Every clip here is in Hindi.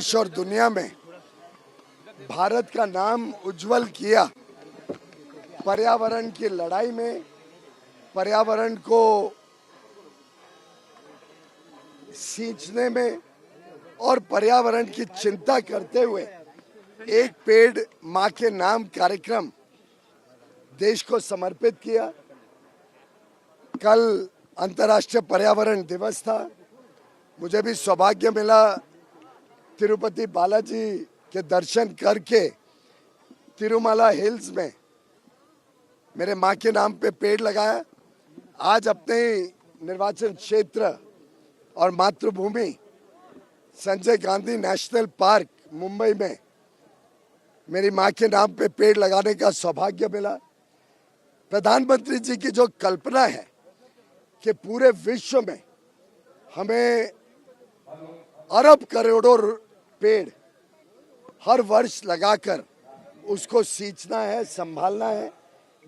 देश और दुनिया में भारत का नाम उज्जवल किया। पर्यावरण की लड़ाई में, पर्यावरण को सींचने में और पर्यावरण की चिंता करते हुए एक पेड़ माँ के नाम कार्यक्रम देश को समर्पित किया। कल अंतर्राष्ट्रीय पर्यावरण दिवस था। मुझे भी सौभाग्य मिला तिरुपति बालाजी के दर्शन करके तिरुमला हिल्स में मेरे माँ के नाम पे पेड़ लगाया। आज अपने निर्वाचन क्षेत्र और मातृभूमि संजय गांधी नेशनल पार्क मुंबई में मेरी माँ के नाम पे पेड़ लगाने का सौभाग्य मिला। प्रधानमंत्री जी की जो कल्पना है कि पूरे विश्व में हमें अरब करोड़ों पेड़ हर वर्ष लगाकर उसको सींचना है, संभालना है,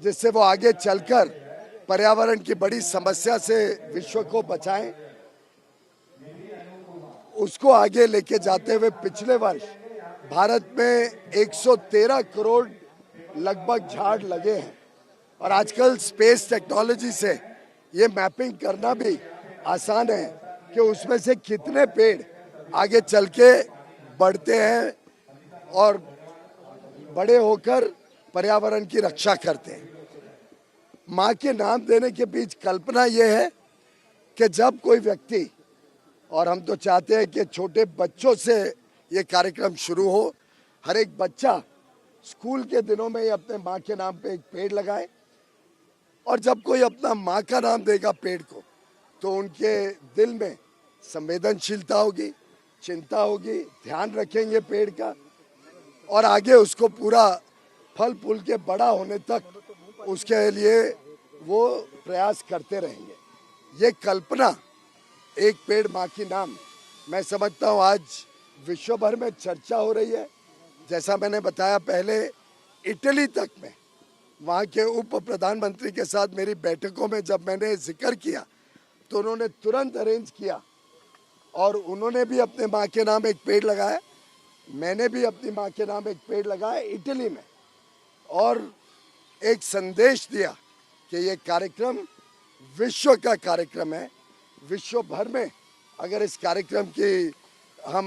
जिससे वो आगे चलकर पर्यावरण की बड़ी समस्या से विश्व को बचाएं। उसको आगे लेके जाते हुए पिछले वर्ष भारत में 113 करोड़ लगभग झाड़ लगे हैं और आजकल स्पेस टेक्नोलॉजी से ये मैपिंग करना भी आसान है कि उसमें से कितने पेड़ आगे चल के बढ़ते हैं और बड़े होकर पर्यावरण की रक्षा करते हैं। माँ के नाम देने के बीच कल्पना यह है कि जब कोई व्यक्ति, और हम तो चाहते हैं कि छोटे बच्चों से ये कार्यक्रम शुरू हो, हर एक बच्चा स्कूल के दिनों में ही अपने माँ के नाम पे एक पेड़ लगाए और जब कोई अपना माँ का नाम देगा पेड़ को तो उनके दिल में संवेदनशीलता होगी, चिंता होगी, ध्यान रखेंगे पेड़ का और आगे उसको पूरा फल फूल के बड़ा होने तक उसके लिए वो प्रयास करते रहेंगे। ये कल्पना एक पेड़ माँ की नाम, मैं समझता हूँ आज विश्व भर में चर्चा हो रही है। जैसा मैंने बताया पहले, इटली तक में वहाँ के उप प्रधानमंत्री के साथ मेरी बैठकों में जब मैंने जिक्र किया तो उन्होंने तुरंत अरेंज किया और उन्होंने भी अपने माँ के नाम एक पेड़ लगाया। मैंने भी अपनी माँ के नाम एक पेड़ लगाया इटली में और एक संदेश दिया कि ये कार्यक्रम विश्व का कार्यक्रम है। विश्व भर में अगर इस कार्यक्रम की हम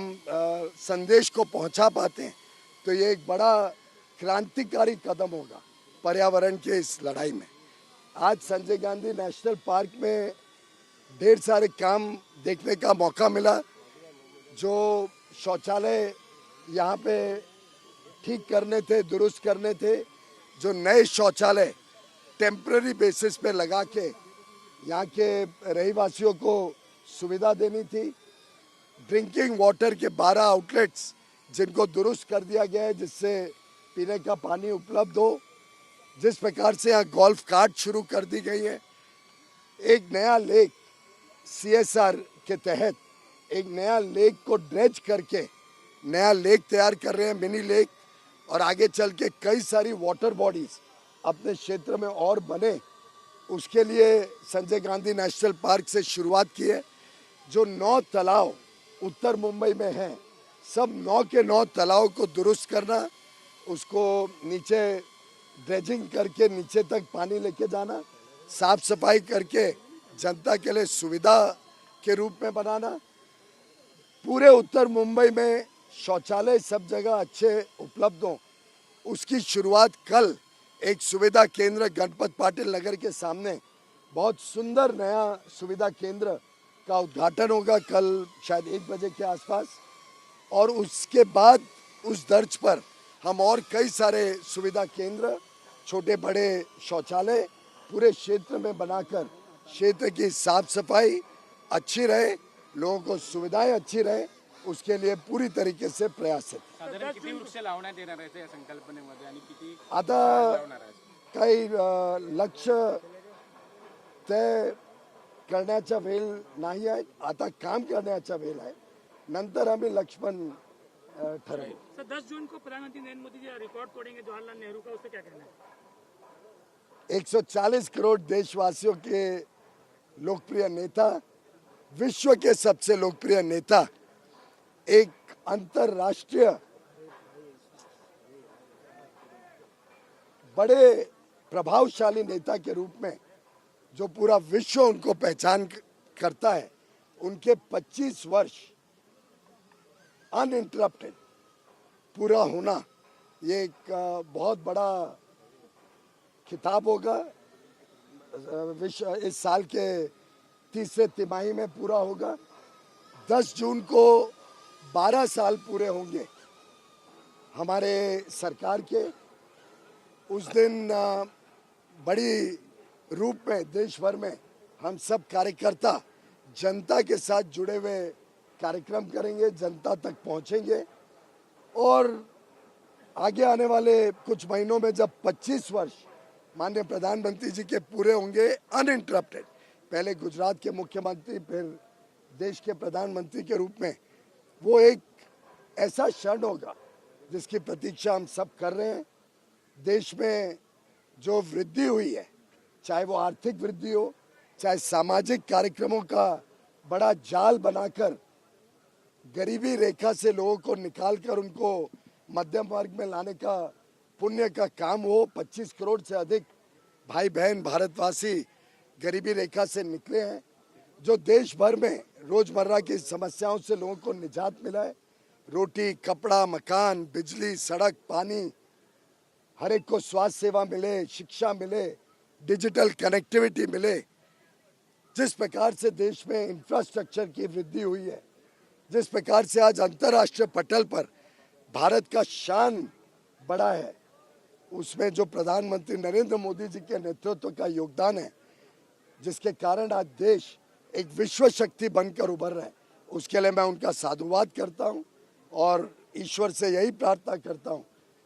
संदेश को पहुंचा पाते हैं तो ये एक बड़ा क्रांतिकारी कदम होगा पर्यावरण के इस लड़ाई में। आज संजय गांधी नेशनल पार्क में ढेर सारे काम देखने का मौका मिला। जो शौचालय यहाँ पे ठीक करने थे, दुरुस्त करने थे, जो नए शौचालय टेम्पररी बेसिस पे लगा के यहाँ के रहवासियों को सुविधा देनी थी। ड्रिंकिंग वाटर के 12 आउटलेट्स जिनको दुरुस्त कर दिया गया है जिससे पीने का पानी उपलब्ध हो। जिस प्रकार से यहाँ गोल्फ कार्ट शुरू कर दी गई है। एक नया लेक CSR के तहत एक नया लेक को ड्रेज करके नया लेक तैयार कर रहे हैं, मिनी लेक, और आगे चल के कई सारी वाटर बॉडीज अपने क्षेत्र में और बने, उसके लिए संजय गांधी नेशनल पार्क से शुरुआत की है। जो 9 तालाब उत्तर मुंबई में हैं, सब 9 के 9 तालाब को दुरुस्त करना, उसको नीचे ड्रेजिंग करके नीचे तक पानी लेके जाना, साफ सफाई करके जनता के लिए सुविधा के रूप में बनाना। पूरे उत्तर मुंबई में शौचालय सब जगह अच्छे उपलब्ध हों, उसकी शुरुआत कल एक सुविधा केंद्र गणपत पाटिल नगर के सामने बहुत सुंदर नया सुविधा केंद्र का उद्घाटन होगा कल शायद 1 बजे के आसपास। और उसके बाद उस दर्ज पर हम और कई सारे सुविधा केंद्र, छोटे बड़े शौचालय पूरे क्षेत्र में बनाकर क्षेत्र की साफ सफाई अच्छी रहे, लोगों को सुविधाएं अच्छी रहे, उसके लिए पूरी तरीके से प्रयास आहे। आता काही लक्ष तय करण्याचा वेळ नाही आहे, आता काम करण्याचा वेळ आहे, नंतर आम्ही लक्ष्य पण ठरवू। 10 जून को प्रधानमंत्री नरेंद्र मोदी जी रिकॉर्ड तोड़ेंगे जवाहरलाल नेहरू का, उससे क्या कहना है? 140 करोड़ देशवासियों के लोकप्रिय नेता, विश्व के सबसे लोकप्रिय नेता एक अंतरराष्ट्रीय बड़े प्रभावशाली नेता के रूप में जो पूरा विश्व उनको पहचान करता है, उनके 25 वर्ष अनइंटरप्टेड पूरा होना ये एक बहुत बड़ा खिताब होगा। विश्व इस साल के तीसरे तिमाही में पूरा होगा। 10 जून को 12 साल पूरे होंगे हमारे सरकार के। उस दिन बड़ी रूप में देश भर में हम सब कार्यकर्ता जनता के साथ जुड़े हुए कार्यक्रम करेंगे, जनता तक पहुंचेंगे और आगे आने वाले कुछ महीनों में जब 25 वर्ष माननीय प्रधानमंत्री जी के पूरे होंगे अनइंटरप्टेड, पहले गुजरात के मुख्यमंत्री फिर देश के प्रधानमंत्री के रूप में, वो एक ऐसा क्षण होगा जिसकी प्रतीक्षा हम सब कर रहे हैं। देश में जो वृद्धि हुई है, चाहे वो आर्थिक वृद्धि हो, चाहे सामाजिक कार्यक्रमों का बड़ा जाल बनाकर गरीबी रेखा से लोगों को निकालकर उनको मध्यम वर्ग में लाने का पुण्य का काम हो। 25 करोड़ से अधिक भाई बहन भारतवासी गरीबी रेखा से निकले हैं। जो देश भर में रोजमर्रा की समस्याओं से लोगों को निजात मिला है, रोटी, कपड़ा, मकान, बिजली, सड़क, पानी, हर एक को स्वास्थ्य सेवा मिले, शिक्षा मिले, डिजिटल कनेक्टिविटी मिले। जिस प्रकार से देश में इंफ्रास्ट्रक्चर की वृद्धि हुई है, जिस प्रकार से आज अंतर्राष्ट्रीय पटल पर भारत का शान बढ़ा है, उसमें जो प्रधानमंत्री नरेंद्र मोदी जी के नेतृत्व का योगदान है, जिसके कारण आज देश एक विश्व शक्ति बनकर उभर रहा है, उसके लिए मैं उनका साधुवाद करता हूं और ईश्वर से यही प्रार्थना करता हूं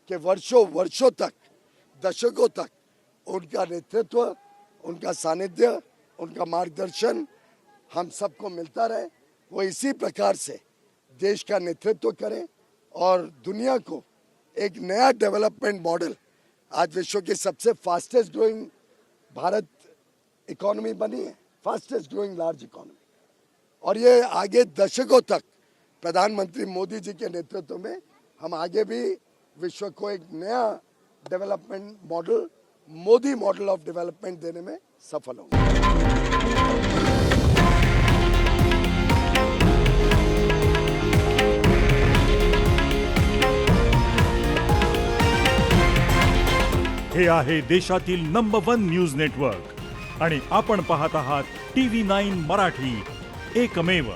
कि वर्षों वर्षों तक, दशकों तक उनका नेतृत्व, उनका सानिध्य, उनका मार्गदर्शन हम सबको मिलता रहे। वो इसी प्रकार से देश का नेतृत्व करें और दुनिया को एक नया डेवलपमेंट मॉडल, आज विश्व की सबसे फास्टेस्ट ग्रोइंग भारत इकोनॉमी बनी है, फास्टेस्ट ग्रोइंग लार्ज इकोनॉमी, और ये आगे दशकों तक प्रधानमंत्री मोदी जी के नेतृत्व में हम आगे भी विश्व को एक नया development model, Modi model of development देने में सफल होंगे। हे आहे देशातील नंबर 1 न्यूज नेटवर्क आणि आपण पाहत आहात TV9 मराठी, एकमेव।